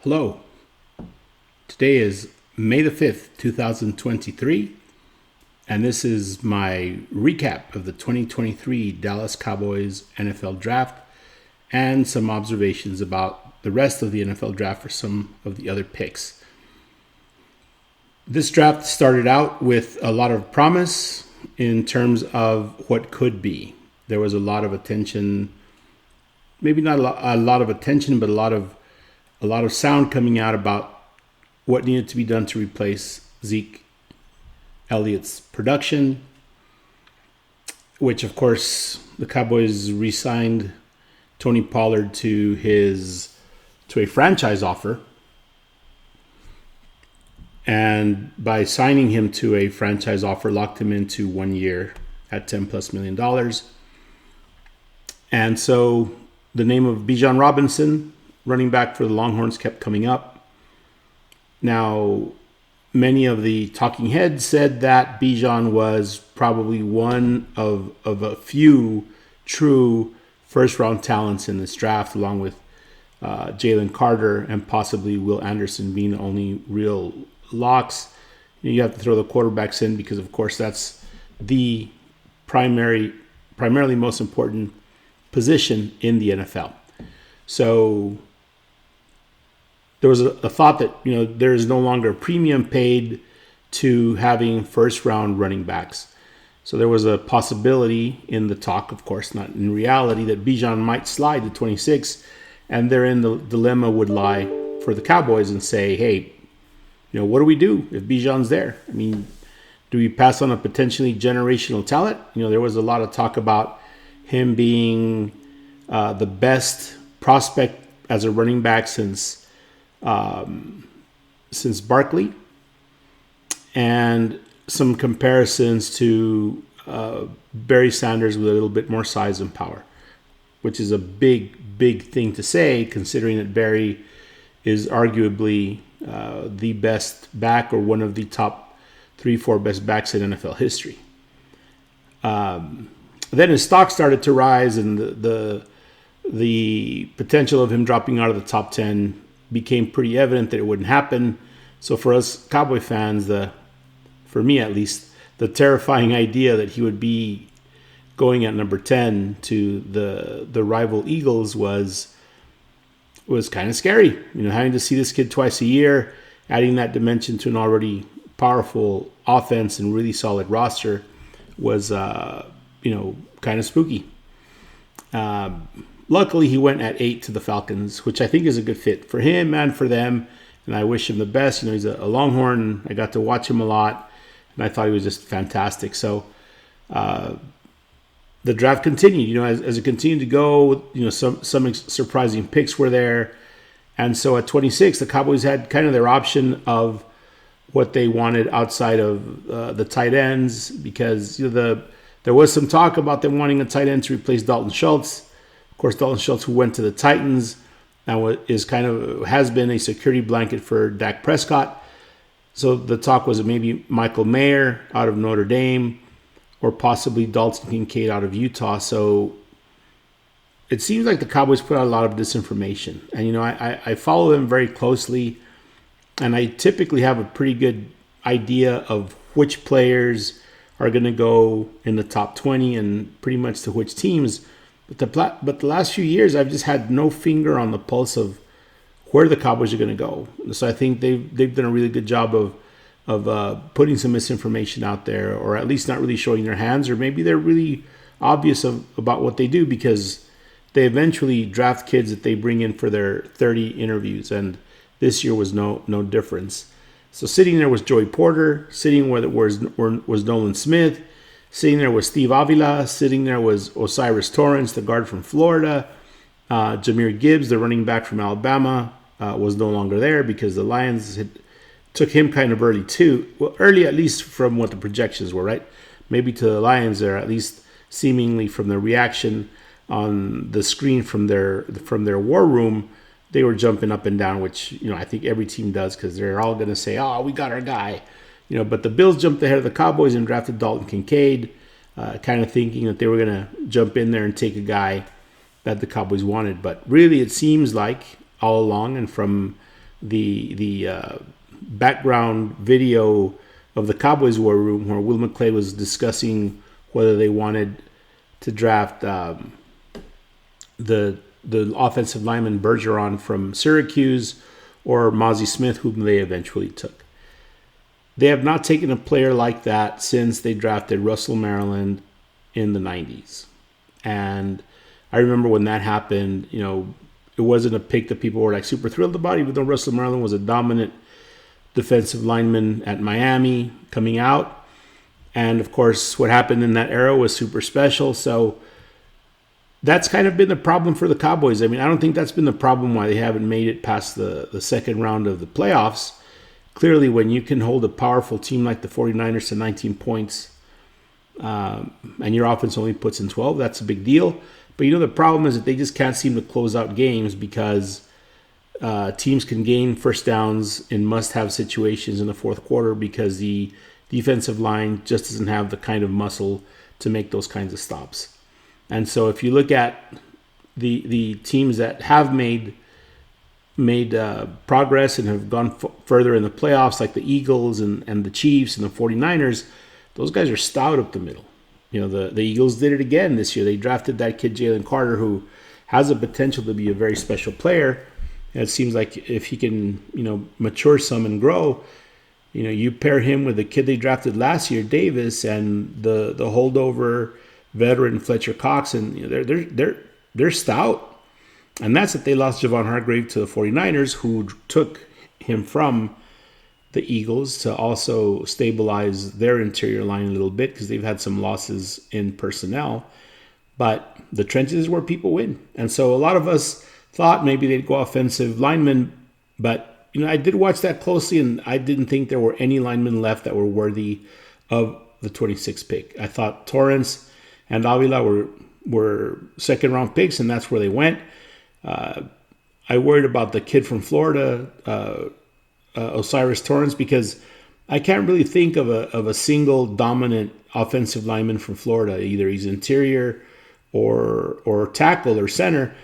Hello. Today is May the 5th, 2023, and this is my recap of the 2023 Dallas Cowboys NFL Draft and some observations about the rest of the NFL Draft for some of the other picks. This draft started out with a lot of promise in terms of what could be. There was a lot of attention, maybe not a lot of attention, but a lot of sound coming out about what needed to be done to replace Zeke Elliott's production, which of course the Cowboys re-signed Tony Pollard to a franchise offer. And by signing him to a franchise offer, locked him into 1 year at $10+ million. And so the name of Bijan Robinson, running back for the Longhorns, kept coming up. Now, many of the talking heads said that Bijan was probably one of a few true first-round talents in this draft, along with Jalen Carter and possibly Will Anderson being the only real locks. You have to throw the quarterbacks in because, of course, that's the primarily most important position in the NFL. So there was a thought that, there is no longer a premium paid to having first-round running backs. So there was a possibility in the talk, of course, not in reality, that Bijan might slide to 26, and therein the dilemma would lie for the Cowboys and say, hey, what do we do if Bijan's there? I mean, do we pass on a potentially generational talent? There was a lot of talk about him being the best prospect as a running back since Barkley, and some comparisons to Barry Sanders with a little bit more size and power, which is a big thing to say, considering that Barry is arguably the best back, or one of the top 3-4 best backs in NFL history. Then his stock started to rise, and the potential of him dropping out of the top 10 became pretty evident that it wouldn't happen. So for us Cowboy fans, for me at least, the terrifying idea that he would be going at number 10 to the rival Eagles was kind of scary. Having to see this kid twice a year, adding that dimension to an already powerful offense and really solid roster was, kind of spooky. Luckily, he went at 8 to the Falcons, which I think is a good fit for him and for them. And I wish him the best. He's a Longhorn. I got to watch him a lot, and I thought he was just fantastic. So the draft continued. As it continued to go, some surprising picks were there. And so at 26, the Cowboys had kind of their option of what they wanted outside of the tight ends, because there was some talk about them wanting a tight end to replace Dalton Schultz. Of course, Dalton Schultz, who went to the Titans, now has been a security blanket for Dak Prescott. So the talk was maybe Michael Mayer out of Notre Dame, or possibly Dalton Kincaid out of Utah. So it seems like the Cowboys put out a lot of disinformation. And, I follow them very closely, and I typically have a pretty good idea of which players are going to go in the top 20 and pretty much to which teams. But the last few years, I've just had no finger on the pulse of where the Cowboys are going to go. So I think they've done a really good job of putting some misinformation out there, or at least not really showing their hands, or maybe they're really obvious about what they do, because they eventually draft kids that they bring in for their 30 interviews, and this year was no difference. So sitting there was Joey Porter, sitting where was Nolan Smith, sitting there was Steve Avila, sitting there was Osiris Torrance, the guard from Florida. Jahmyr Gibbs, the running back from Alabama, was no longer there because the Lions took him kind of early too. Well, early at least from what the projections were, right? Maybe to the Lions, or at least seemingly from the reaction on the screen from their war room, they were jumping up and down, which I think every team does, because they're all going to say, "Oh, we got our guy." But the Bills jumped ahead of the Cowboys and drafted Dalton Kincaid, kind of thinking that they were going to jump in there and take a guy that the Cowboys wanted. But really, it seems like all along, and from the background video of the Cowboys war room where Will McClay was discussing whether they wanted to draft the offensive lineman Bergeron from Syracuse or Mozzie Smith, whom they eventually took. They have not taken a player like that since they drafted Russell Maryland in the 90s. And I remember when that happened, it wasn't a pick that people were like super thrilled about, even though Russell Maryland was a dominant defensive lineman at Miami coming out. And of course, what happened in that era was super special. So that's kind of been the problem for the Cowboys. I mean, I don't think that's been the problem why they haven't made it past the second round of the playoffs. Clearly, when you can hold a powerful team like the 49ers to 19 points and your offense only puts in 12, that's a big deal. But the problem is that they just can't seem to close out games because teams can gain first downs in must-have situations in the fourth quarter because the defensive line just doesn't have the kind of muscle to make those kinds of stops. And so if you look at the teams that have made progress and have gone further in the playoffs, like the Eagles and the Chiefs and the 49ers, those guys are stout up the middle. The Eagles did it again this year. They drafted that kid Jalen Carter, who has the potential to be a very special player. And it seems like if he can, mature some and grow, you pair him with the kid they drafted last year, Davis, and the holdover veteran Fletcher Cox, and they're stout. And that's that they lost Javon Hargrave to the 49ers, who took him from the Eagles to also stabilize their interior line a little bit because they've had some losses in personnel. But the trenches is where people win. And so a lot of us thought maybe they'd go offensive linemen. But, I did watch that closely, and I didn't think there were any linemen left that were worthy of the 26th pick. I thought Torrance and Avila were second-round picks, and that's where they went. I worried about the kid from Florida, Osiris Torrance, because I can't really think of a single dominant offensive lineman from Florida. Either he's interior or tackle or center.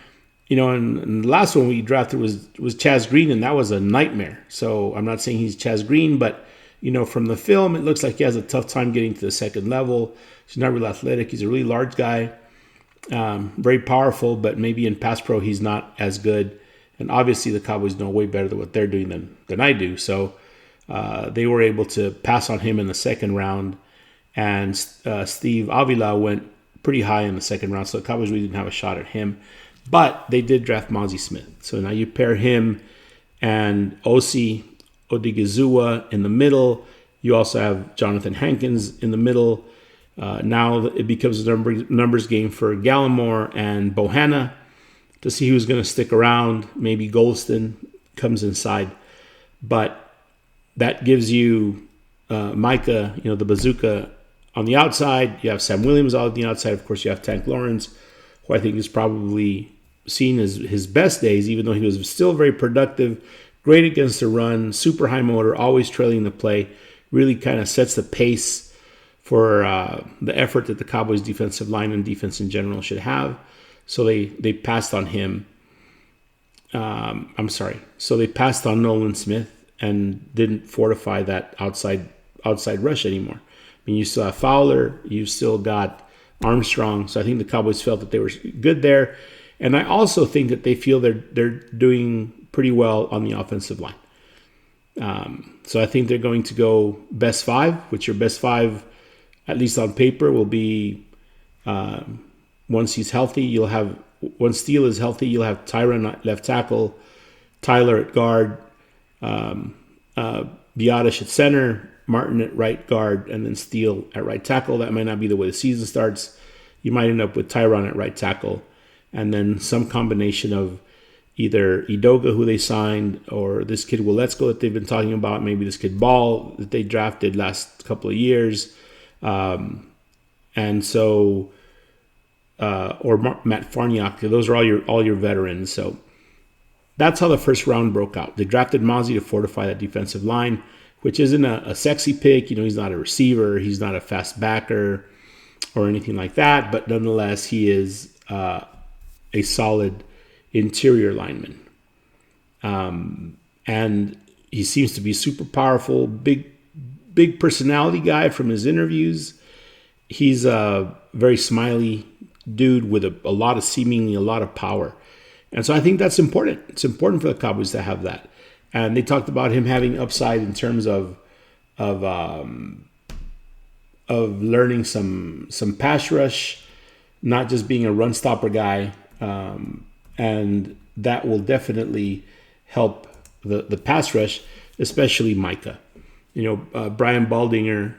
And the last one we drafted was Chaz Green, and that was a nightmare. So I'm not saying he's Chaz Green, but from the film, it looks like he has a tough time getting to the second level. He's not really athletic. He's a really large guy. Very powerful, but maybe in pass pro he's not as good. And obviously the Cowboys know way better than what they're doing than I do. So they were able to pass on him in the second round. And Steve Avila went pretty high in the second round. So the Cowboys really didn't have a shot at him. But they did draft Mozzie Smith. So now you pair him and Osi Odigizua in the middle. You also have Jonathan Hankins in the middle. Now it becomes a numbers game for Gallimore and Bohanna to see who's going to stick around. Maybe Golston comes inside. But that gives you Micah, the bazooka on the outside. You have Sam Williams on the outside. Of course, you have Tank Lawrence, who I think is probably seen as his best days, even though he was still very productive, great against the run, super high motor, always trailing the play, really kind of sets the pace for the effort that the Cowboys defensive line and defense in general should have. So they passed on him. So they passed on Nolan Smith and didn't fortify that outside rush anymore. I mean, you still have Fowler, you still got Armstrong. So I think the Cowboys felt that they were good there. And I also think that they feel they're doing pretty well on the offensive line. So I think they're going to go best five, which your best five, at least on paper, will be once he's healthy, once Steele is healthy, you'll have Tyron at left tackle, Tyler at guard, Biadasz at center, Martin at right guard, and then Steele at right tackle. That might not be the way the season starts. You might end up with Tyron at right tackle, and then some combination of either Idoga, who they signed, or this kid Willetsko that they've been talking about, maybe this kid Ball that they drafted last couple of years. And so, or Matt Farniok, those are all your veterans. So that's how the first round broke out. They drafted Mozzie to fortify that defensive line, which isn't a sexy pick. He's not a receiver. He's not a fast backer or anything like that. But nonetheless, he is a solid interior lineman. and he seems to be super powerful, big personality guy from his interviews. He's a very smiley dude with seemingly a lot of power. And so I think that's important. It's important for the Cowboys to have that. And they talked about him having upside in terms of learning some pass rush, not just being a run stopper guy. And that will definitely help the pass rush, especially Micah. Brian Baldinger,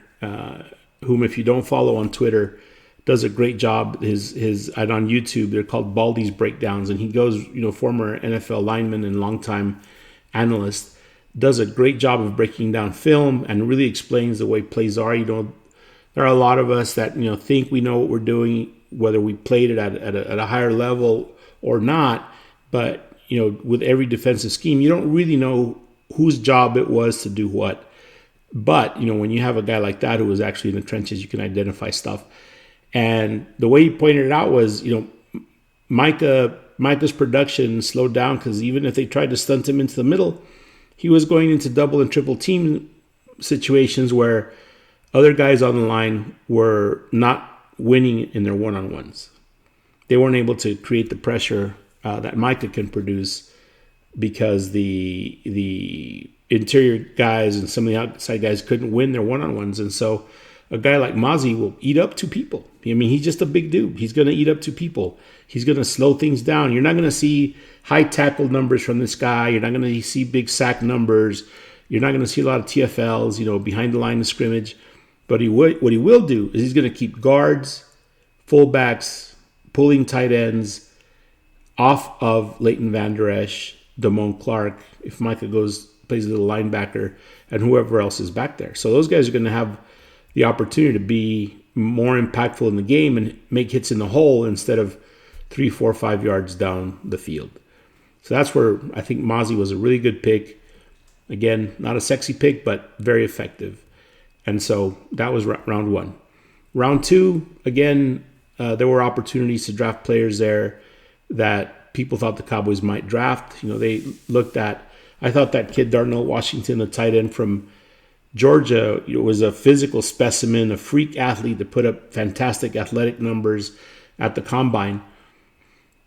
whom if you don't follow on Twitter, does a great job. And on YouTube, they're called Baldy's Breakdowns, and he goes, former NFL lineman and longtime analyst, does a great job of breaking down film and really explains the way plays are. There are a lot of us that think we know what we're doing, whether we played it at a higher level or not. But with every defensive scheme, you don't really know whose job it was to do what. But when you have a guy like that who was actually in the trenches, you can identify stuff. And the way he pointed it out was, Micah's production slowed down because even if they tried to stunt him into the middle, he was going into double and triple team situations where other guys on the line were not winning in their one-on-ones. They weren't able to create the pressure that Micah can produce because the interior guys and some of the outside guys couldn't win their one-on-ones. And so a guy like Mozzie will eat up two people. I mean, he's just a big dude. He's going to eat up two people. He's going to slow things down. You're not going to see high tackle numbers from this guy. You're not going to see big sack numbers. You're not going to see a lot of TFLs, behind the line of scrimmage. But what he will do is he's going to keep guards, fullbacks, pulling tight ends off of Leighton Vander Esch, Damone Clark, if Micah plays a little linebacker, and whoever else is back there. So those guys are going to have the opportunity to be more impactful in the game and make hits in the hole instead of 3, 4, 5 yards down the field. So that's where I think Mozzie was a really good pick. Again, not a sexy pick, but very effective. And so that was round one. Round two, again, there were opportunities to draft players there that people thought the Cowboys might draft. They looked at, I thought that kid Darnell Washington, the tight end from Georgia, was a physical specimen, a freak athlete that put up fantastic athletic numbers at the combine.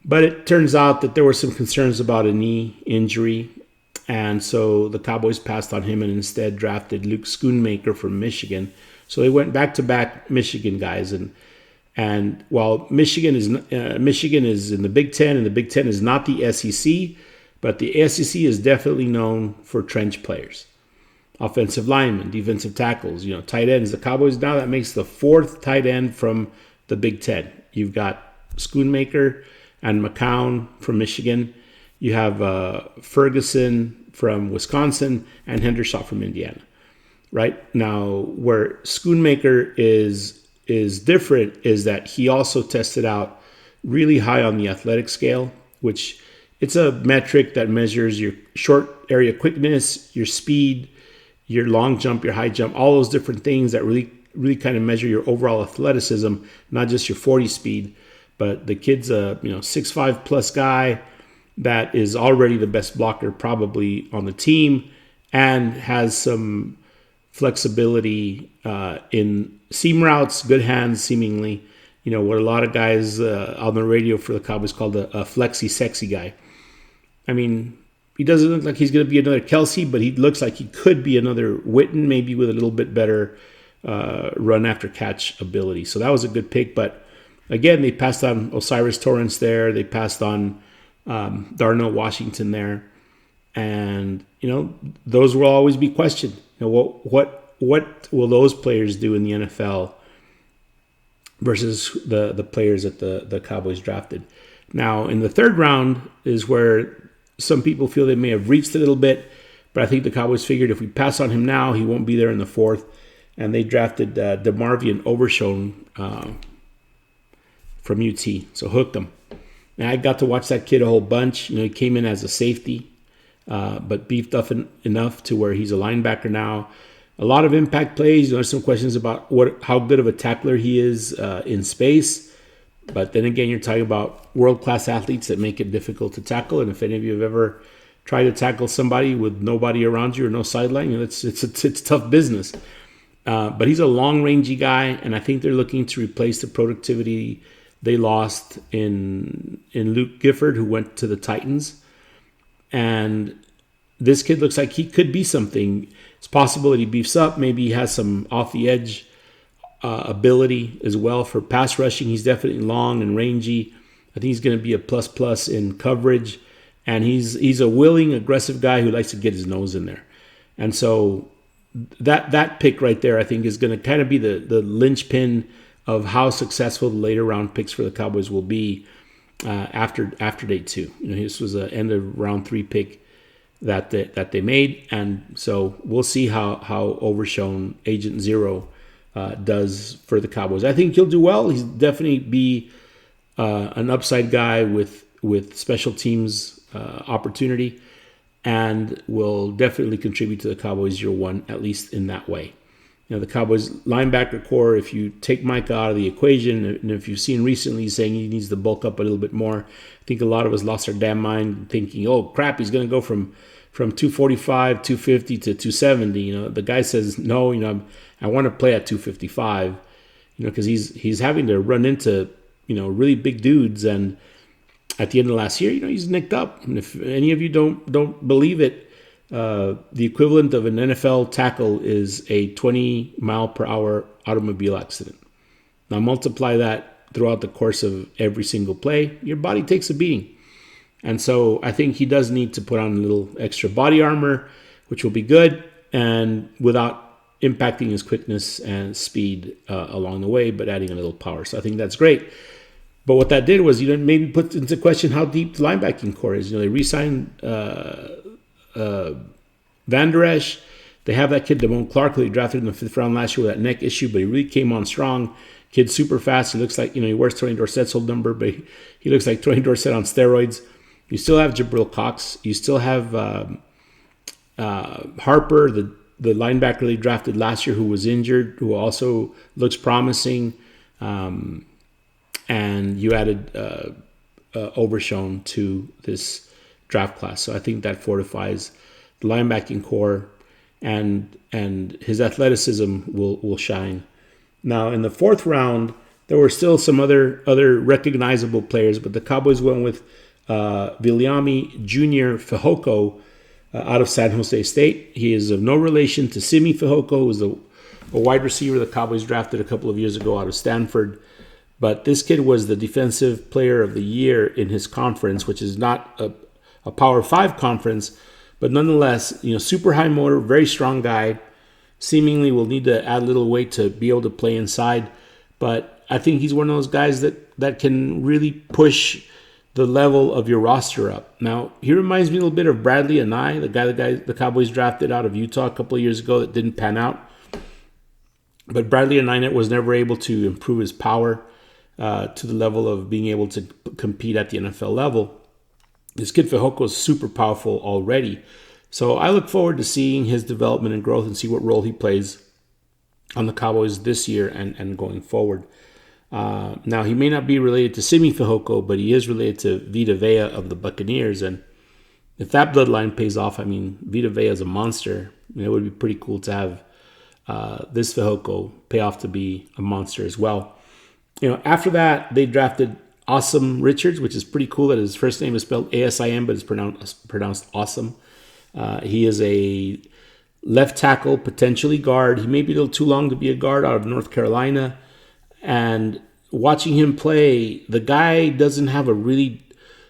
But it turns out that there were some concerns about a knee injury. And so the Cowboys passed on him and instead drafted Luke Schoonmaker from Michigan. So they went back-to-back Michigan guys. And while Michigan is in the Big Ten, and the Big Ten is not the SEC, but the SEC is definitely known for trench players. Offensive linemen, defensive tackles, tight ends. The Cowboys now, that makes the fourth tight end from the Big Ten. You've got Schoonmaker and McCown from Michigan. You have Ferguson from Wisconsin and Hendershot from Indiana. Right? Now, where Schoonmaker is different is that he also tested out really high on the athletic scale, which it's a metric that measures your short area quickness, your speed, your long jump, your high jump, all those different things that really kind of measure your overall athleticism, not just your 40 speed. But the kid's a 6'5 plus guy that is already the best blocker probably on the team and has some flexibility in seam routes, good hands seemingly. What a lot of guys on the radio for the Cowboys called a flexy sexy guy. I mean, he doesn't look like he's going to be another Kelsey, but he looks like he could be another Witten, maybe with a little bit better run after catch ability. So that was a good pick. But again, they passed on Osiris Torrance there. They passed on Darnell Washington there. And, those will always be questioned. What will those players do in the NFL versus the players that the Cowboys drafted? Now, in the third round is where some people feel they may have reached a little bit, but I think the Cowboys figured if we pass on him now, he won't be there in the fourth. And they drafted DeMarvion Overshone from UT, so hooked him. And I got to watch that kid a whole bunch. He came in as a safety, but beefed up enough to where he's a linebacker now. A lot of impact plays. There's some questions about how good of a tackler he is in space. But then again, you're talking about world-class athletes that make it difficult to tackle. And if any of you have ever try to tackle somebody with nobody around you or no sideline. It's tough business. But he's a long-rangey guy, and I think they're looking to replace the productivity they lost in Luke Gifford, who went to the Titans. And this kid looks like he could be something. It's possible that he beefs up. Maybe he has some off-the-edge ability as well for pass rushing. He's definitely long and rangy. I think he's going to be a plus in coverage. And he's a willing, aggressive guy who likes to get his nose in there. And so that pick right there, I think, is going to kind of be the linchpin of how successful the later round picks for the Cowboys will be after day 2. This was an end of round 3 pick that they made, and so we'll see how overshown Agent Zero does for the Cowboys. I think he'll do well. He's definitely be an upside guy with special teams opportunity, and will definitely contribute to the Cowboys year 1, at least in that way. The Cowboys linebacker core, if you take Micah out of the equation, and if you've seen recently saying he needs to bulk up a little bit more, I think a lot of us lost our damn mind thinking, oh crap, he's going to go from 245, 250 to 270. The guy says, no, I want to play at 255, because he's having to run into, really big dudes. And at the end of last year, he's nicked up. And if any of you don't believe it, the equivalent of an NFL tackle is a 20 mile per hour automobile accident. Now multiply that throughout the course of every single play, your body takes a beating. And so I think he does need to put on a little extra body armor, which will be good, and without impacting his quickness and speed along the way, but adding a little power. So I think that's great. But what that did was, maybe put into question how deep the linebacking core is. They re-signed Van Der Esch. They have that kid, Damone Clark, who they drafted in the 5th round last year with that neck issue, but he really came on strong. Kid's super fast. He looks like, he wears Tony Dorsett's old number, but he looks like Tony Dorsett on steroids. You still have Jabril Cox. You still have Harper, the linebacker they drafted last year who was injured, who also looks promising. And you added Overshown to this draft class. So I think that fortifies the linebacking core, and his athleticism will shine. Now, in the 4th round, there were still some other recognizable players, but the Cowboys went with Viliami Jr. Fehoko out of San Jose State. He is of no relation to Simi Fehoko, who was a wide receiver the Cowboys drafted a couple of years ago out of Stanford. But this kid was the defensive player of the year in his conference, which is not a Power 5 conference, but nonetheless, super high motor, very strong guy. Seemingly will need to add a little weight to be able to play inside. But I think he's one of those guys that can really push the level of your roster up. Now, he reminds me a little bit of Bradley Anai, the guy the Cowboys drafted out of Utah a couple of years ago that didn't pan out. But Bradley Anai was never able to improve his power to the level of being able to compete at the NFL level. This kid Fehoko is super powerful already. So I look forward to seeing his development and growth and see what role he plays on the Cowboys this year and going forward. Now, he may not be related to Simi Fehoko, but he is related to Vita Vea of the Buccaneers. And if that bloodline pays off, Vita Vea is a monster. It would be pretty cool to have this Fehoko pay off to be a monster as well. After that, they drafted Awesome Richards, which is pretty cool that his first name is spelled ASIM, but it's pronounced Awesome. He is a left tackle, potentially guard. He may be a little too long to be a guard, out of North Carolina. And watching him play, the guy doesn't have a really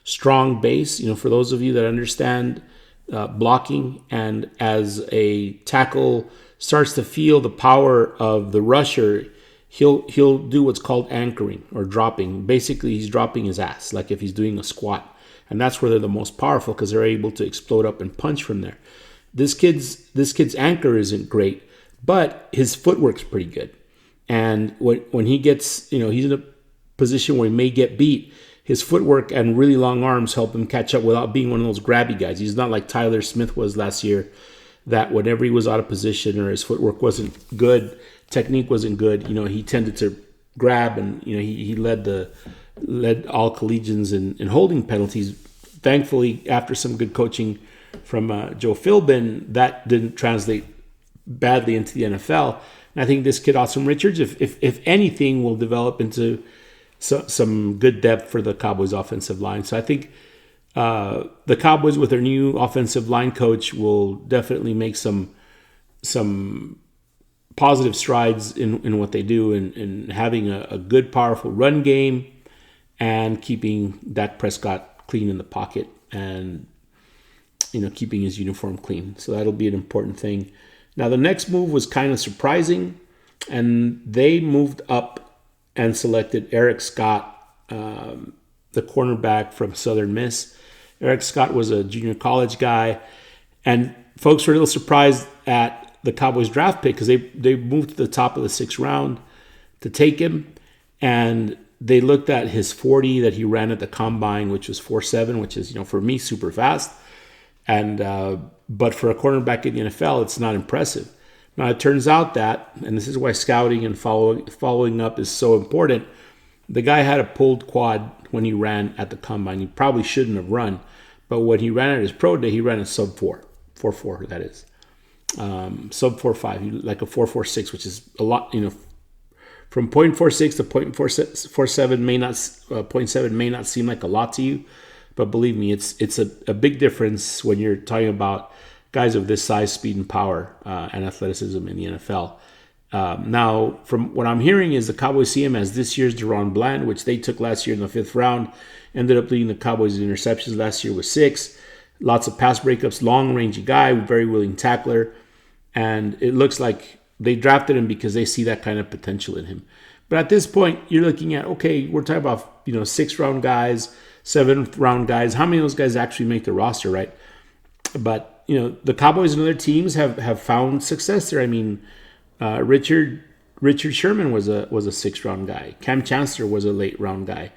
strong base. For those of you that understand blocking, and as a tackle starts to feel the power of the rusher, he'll do what's called anchoring or dropping. Basically, he's dropping his ass, like if he's doing a squat. And that's where they're the most powerful, because they're able to explode up and punch from there. This kid's anchor isn't great, but his footwork's pretty good. And when he gets, he's in a position where he may get beat, his footwork and really long arms help him catch up without being one of those grabby guys. He's not like Tyler Smith was last year, that whenever he was out of position or his footwork wasn't good, technique wasn't good, he tended to grab, and he led all collegians in holding penalties. Thankfully, after some good coaching Joe Philbin, that didn't translate badly into the NFL. And I think this kid, Austin Richards, if anything, will develop into some good depth for the Cowboys offensive line. So I think the Cowboys with their new offensive line coach will definitely make some positive strides in what they do in having a good, powerful run game and keeping Dak Prescott clean in the pocket and keeping his uniform clean. So that'll be an important thing. Now the next move was kind of surprising, and they moved up and selected Eric Scott, the cornerback from Southern Miss. Eric Scott was a junior college guy, and folks were a little surprised at the Cowboys draft pick because they moved to the top of the 6th round to take him, and they looked at his 40 that he ran at the combine, which was 4.7, which is for me super fast, and but for a cornerback in the NFL, it's not impressive. Now it turns out that, and this is why scouting and following up is so important, the guy had a pulled quad when he ran at the combine. He probably shouldn't have run, but when he ran at his pro day, he ran a sub 4.4, that is. Sub 4.5, like a 4.46, which is a lot, from 0.46 to 0.47 may not 0.7 may not seem like a lot to you, but believe me, it's a big difference when you're talking about guys of this size, speed, and power and athleticism in the NFL. Now, from what I'm hearing is the Cowboys see him as this year's Deron Bland, which they took last year in the 5th round, ended up leading the Cowboys in interceptions last year with 6. Lots of pass breakups, long-rangey guy, very willing tackler. And it looks like they drafted him because they see that kind of potential in him. But at this point, you're looking at, okay, we're talking about 6th-round guys, 7th-round guys. How many of those guys actually make the roster, right? But, the Cowboys and other teams have found success there. I mean, Richard Sherman was a 6th-round guy. Cam Chancellor was a late-round guy.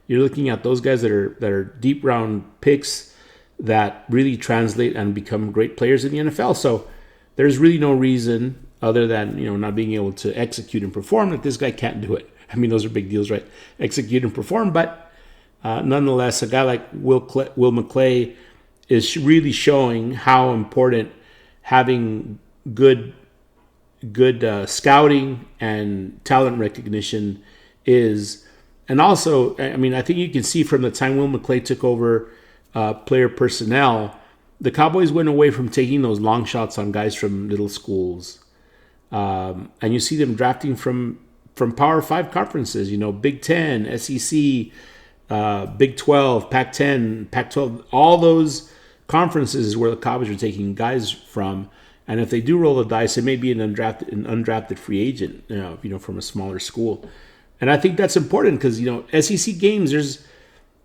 You're looking at those guys that are deep-round picks that really translate and become great players in the NFL. So there's really no reason other than not being able to execute and perform that this guy can't do it. I mean, those are big deals, right? Execute and perform, but nonetheless, a guy like Will McClay is really showing how important having good scouting and talent recognition is. And also, I mean, I think you can see from the time Will McClay took over player personnel, the Cowboys went away from taking those long shots on guys from little schools. And you see them drafting from Power 5 conferences, Big 10, SEC, Big 12, Pac-10, Pac-12, all those conferences is where the Cowboys are taking guys from. And if they do roll the dice, it may be an undrafted free agent, from a smaller school. And I think that's important because, SEC games,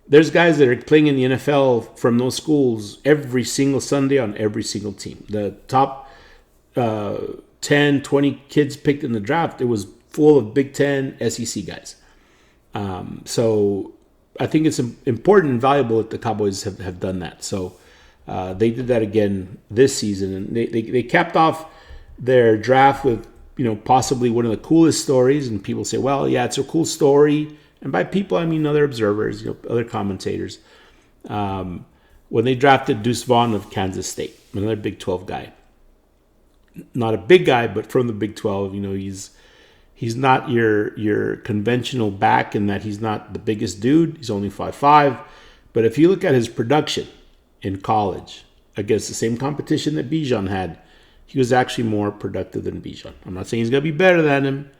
there's guys that are playing in the NFL from those schools every single Sunday on every single team. The top 10, 20 kids picked in the draft, it was full of Big Ten SEC guys. So I think it's important and valuable that the Cowboys have done that. So they did that again this season, and they capped off their draft with possibly one of the coolest stories. And people say, well, yeah, it's a cool story. And by people, I mean other observers, other commentators. When they drafted Deuce Vaughn of Kansas State, another Big 12 guy. Not a big guy, but from the Big 12, he's not your conventional back in that he's not the biggest dude. He's only 5'5". But if you look at his production in college against the same competition that Bijan had, he was actually more productive than Bijan. I'm not saying he's going to be better than him,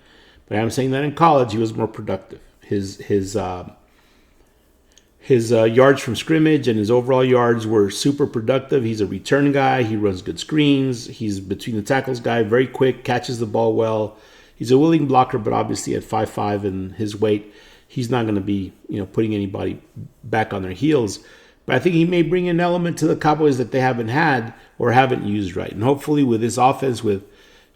but I'm saying that in college he was more productive. His yards from scrimmage and his overall yards were super productive. He's a return guy. He runs good screens. He's between the tackles guy, very quick, catches the ball well. He's a willing blocker, but obviously at 5'5" and his weight, he's not going to be putting anybody back on their heels. But I think he may bring an element to the Cowboys that they haven't had or haven't used right. And hopefully with this offense with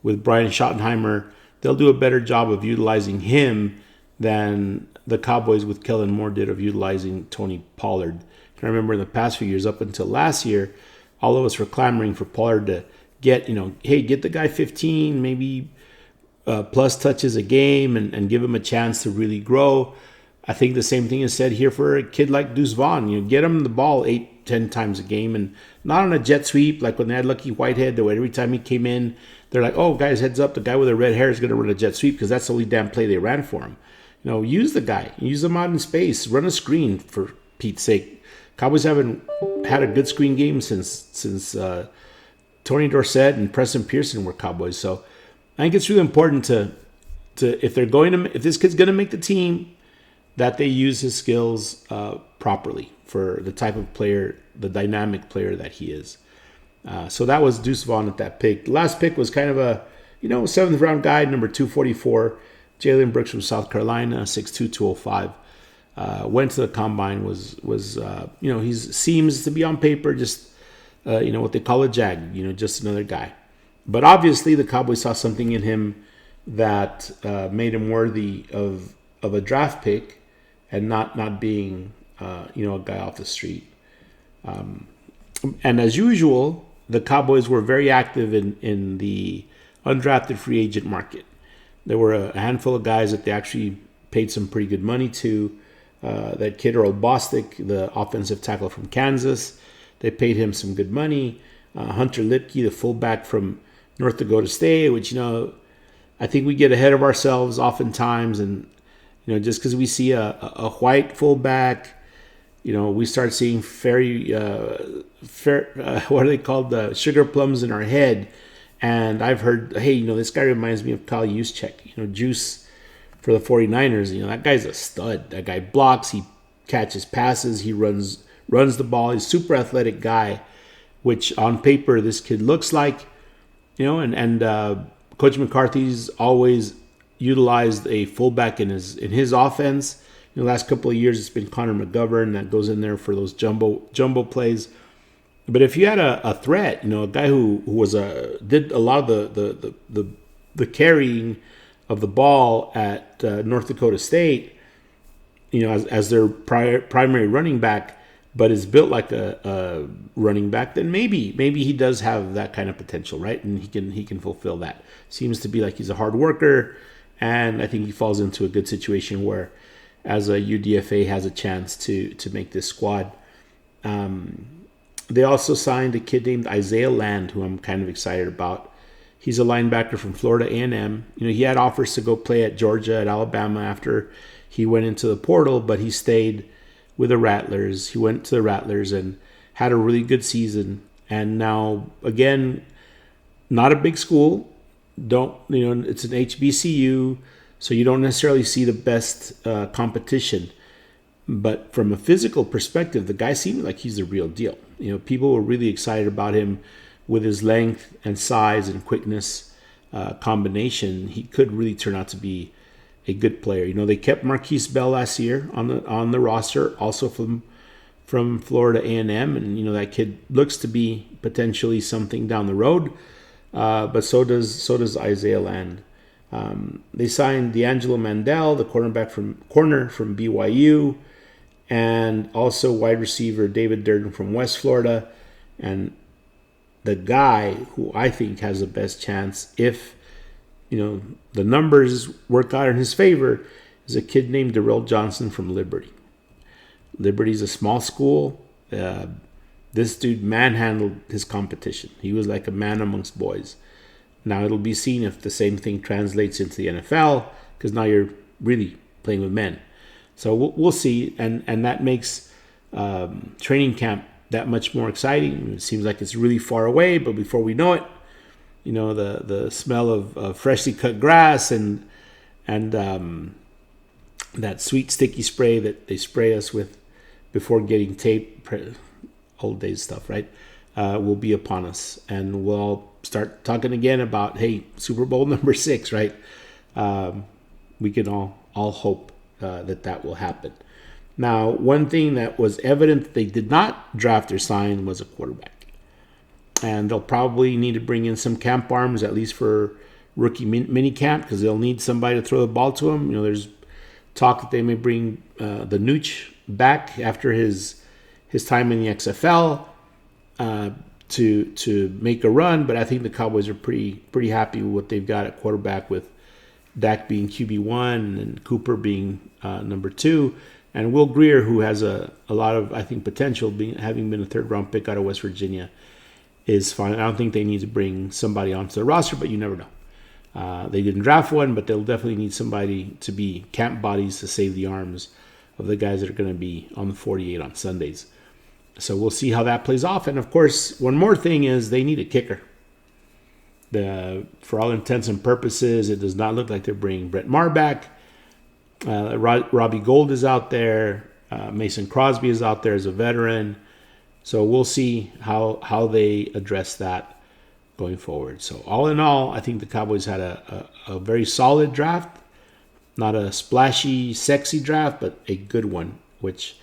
Brian Schottenheimer, they'll do a better job of utilizing him than the Cowboys with Kellen Moore did of utilizing Tony Pollard. And I remember in the past few years, up until last year, all of us were clamoring for Pollard to get the guy 15, maybe plus touches a game and give him a chance to really grow. I think the same thing is said here for a kid like Deuce Vaughn. Get him the ball 8 10 times a game, and not on a jet sweep like when they had Lucky Whitehead. That every time he came in, they're like, "Oh, guys, heads up! The guy with the red hair is going to run a jet sweep," because that's the only damn play they ran for him. Use the guy, use him out in space, run a screen for Pete's sake. Cowboys haven't had a good screen game since Tony Dorsett and Preston Pearson were Cowboys. So I think it's really important to if this kid's going to make the team, that they use his skills properly for the type of player, the dynamic player that he is. So that was Deuce Vaughn at that pick. The last pick was kind of a 7th round guy, number 244, Jalen Brooks from South Carolina, 6'2", 205. Went to the combine. Was he seems to be on paper just what they call a jag, just another guy. But obviously the Cowboys saw something in him that made him worthy of a draft pick, and not being a guy off the street. And as usual, the Cowboys were very active in the undrafted free agent market. There were a handful of guys that they actually paid some pretty good money to. That kid Earl Bostic, the offensive tackle from Kansas, they paid him some good money. Hunter Lipke, the fullback from North Dakota State, which I think we get ahead of ourselves oftentimes, and just because we see a white fullback, we start seeing what are they called, the sugar plums in our head. And I've heard, hey, this guy reminds me of Kyle Juszczyk, Juice for the 49ers. That guy's a stud. That guy blocks, he catches passes, he runs the ball. He's a super athletic guy, which on paper this kid looks like, and Coach McCarthy's always utilized a fullback in his offense. In the last couple of years, it's been Connor McGovern that goes in there for those jumbo plays. But if you had a threat, a guy who did a lot of the carrying of the ball at North Dakota State, as their primary running back, but is built like a running back, then maybe he does have that kind of potential, right? And he can fulfill that. Seems to be like he's a hard worker, and I think he falls into a good situation where, as a UDFA, has a chance to make this squad. They also signed a kid named Isaiah Land, who I'm kind of excited about. He's a linebacker from Florida A&M. He had offers to go play at Georgia, at Alabama after he went into the portal, but he stayed with the Rattlers. He went to the Rattlers and had a really good season. And now, again, not a big school. It's an HBCU, so you don't necessarily see the best competition. But from a physical perspective, the guy seemed like he's the real deal. People were really excited about him with his length and size and quickness combination. He could really turn out to be a good player. They kept Marquise Bell last year on the roster, also from Florida A&M, and that kid looks to be potentially something down the road. But so does Isaiah Land. They signed D'Angelo Mandel, the corner from BYU, and also wide receiver David Durden from West Florida. And the guy who I think has the best chance, if the numbers work out in his favor, is a kid named Darrell Johnson from Liberty. Liberty's a small school. This dude manhandled his competition. He was like a man amongst boys. Now it'll be seen if the same thing translates into the NFL, because now you're really playing with men. So we'll see, and that makes training camp that much more exciting. It seems like it's really far away, but before we know it, the smell of freshly cut grass and that sweet sticky spray that they spray us with before getting tape, old days stuff, right? Will be upon us, and we'll start talking again about, hey, Super Bowl number 6, right? We can all hope that will happen. Now, one thing that was evident that they did not draft or sign was a quarterback, and they'll probably need to bring in some camp arms, at least for rookie mini camp, because they'll need somebody to throw the ball to him. There's talk that they may bring the Nooch back after his time in the XFL to make a run, but I think the Cowboys are pretty happy with what they've got at quarterback, with Dak being QB1 and Cooper being number 2. And Will Greer, who has a lot of, I think, potential, having been a third-round pick out of West Virginia, is fine. I don't think they need to bring somebody onto the roster, but you never know. They didn't draft one, but they'll definitely need somebody to be camp bodies to save the arms of the guys that are going to be on the 48 on Sundays. So we'll see how that plays off. And, of course, one more thing is they need a kicker. For all intents and purposes, it does not look like they're bringing Brett Maher back. Robbie Gould is out there. Mason Crosby is out there as a veteran. So we'll see how they address that going forward. So all in all, I think the Cowboys had a very solid draft. Not a splashy, sexy draft, but a good one, which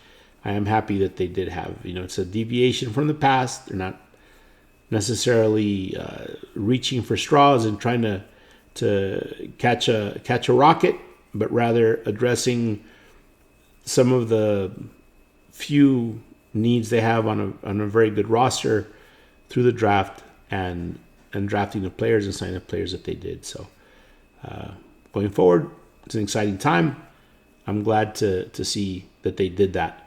I am happy that they did have. It's a deviation from the past. They're not necessarily reaching for straws and trying to catch a rocket, but rather addressing some of the few needs they have on a very good roster through the draft and drafting the players and signing the players that they did. So going forward, it's an exciting time. I'm glad to see that they did that.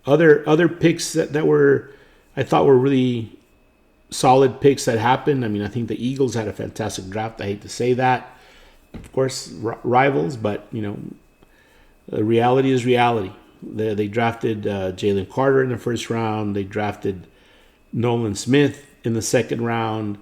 Other picks that were, I thought, were really solid picks that happened. I think the Eagles had a fantastic draft. I hate to say that, of course, rivals, but the reality is reality. They drafted Jalen Carter in the first round. They drafted Nolan Smith in the second round.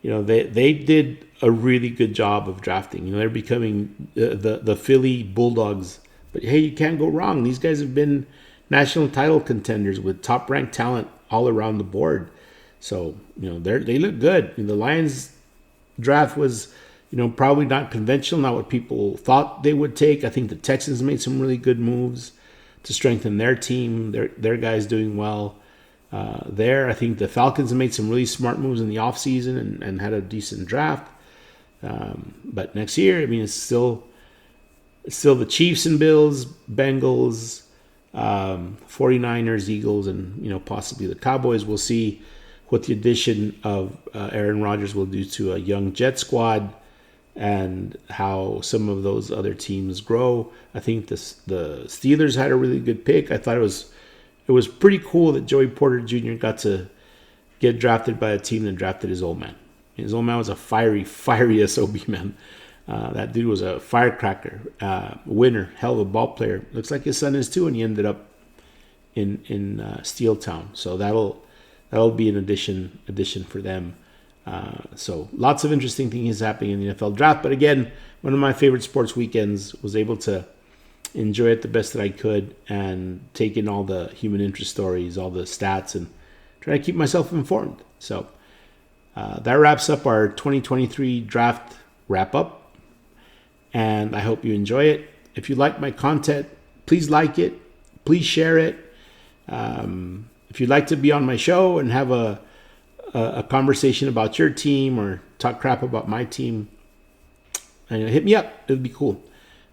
They did a really good job of drafting. They're becoming the Philly Bulldogs. But hey, you can't go wrong. These guys have been national title contenders with top-ranked talent all around the board. So, they look good. The Lions draft was, probably not conventional, not what people thought they would take. I think the Texans made some really good moves to strengthen their team. Their guys doing well there. I think the Falcons have made some really smart moves in the offseason and had a decent draft. But next year, it's still the Chiefs and Bills, Bengals, 49ers, Eagles, and possibly the Cowboys. We'll see what the addition of Aaron Rodgers will do to a young Jet squad and how some of those other teams grow. I think the Steelers had a really good pick. I thought it was pretty cool that Joey Porter Jr. got to get drafted by a team that drafted his old man. His old man was a fiery SOB, man. That dude was a firecracker, winner, hell of a ball player. Looks like his son is too, and he ended up in Steel Town. So that'll be an addition for them. So lots of interesting things happening in the NFL draft. But again, one of my favorite sports weekends. Was able to enjoy it the best that I could and take in all the human interest stories, all the stats, and try to keep myself informed. So that wraps up our 2023 draft wrap up. And I hope you enjoy it. If you like my content, please like it. Please share it. If you'd like to be on my show and have a conversation about your team or talk crap about my team, hit me up. It would be cool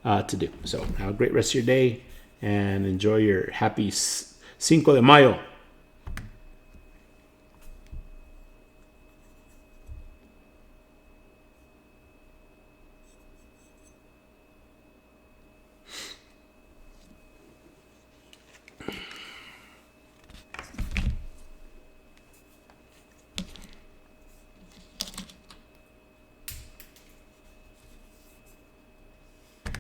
to do. So have a great rest of your day and enjoy your happy Cinco de Mayo.